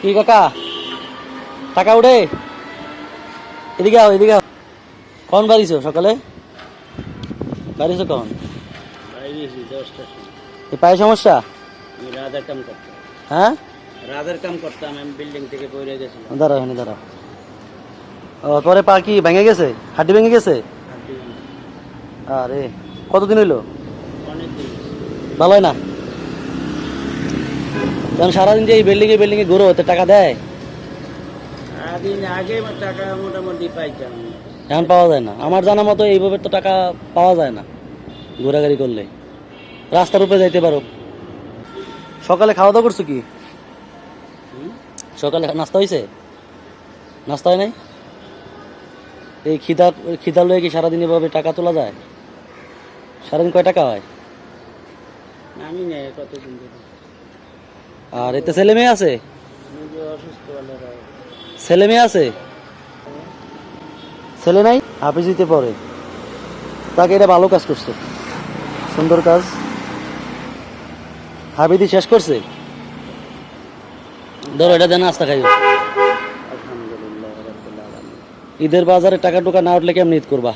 কি কাকা টাকা উঠে এদিকে আও এদিকে আও। কখন বাড়িছো সকালে? বাড়িছো কখন? এই পায়ে সমস্যা? আমি রাতের কাম করতাম। হ্যাঁ রাতের কাম করতাম, আমি বিল্ডিং থেকে পড়ে গেছিলাম। দাঁড়াও এখানে দাঁড়াও। ও তোরে পা কি ভেঙে গেছে? হাড্ডি ভেঙে গেছে? আরে কতদিন হইলো? অনেকদিন। ভালো হয় না? কারণ সারাদিন যে এই বিল্ডিং এ ঘুরো ওতে টাকা দেয়? সারাদিন আগে টাকা মোটামুটি পাইতাম। এখন পাওয়া যায় না। আমার জানা মতো এইভাবে তো টাকা পাওয়া যায় না ঘোরাঘুরি করলে। রাস্তার উপরে যাইতে পারো। সকালে খাওয়া দাওয়া করছো কি? সকালে নাস্তা হয়েছে? নাস্তা হয় নাই? এই খিদা লয়ে কি সারাদিন এভাবে টাকা তোলা যায়? সারাদিন কয় টাকা হয়? আমি নেই কতদিন ধরে। আর এতে ছেলে মেয়ে আছে? নিজে অসুস্থ হলে ছেলে মেয়ে আছে? ছেলে নাই? হাফিজ দিতে পরে তাকে এটা ভালো কাজ করছে, সুন্দর কাজ। হাবিদি শেষ করছে। ধরো এটা দেন নাস্তা খাইও। আলহামদুলিল্লাহ রাব্বিল আলামিন। ঈদের বাজারে টাকা টুকা না উঠলে কেমনি ঈদ করবা?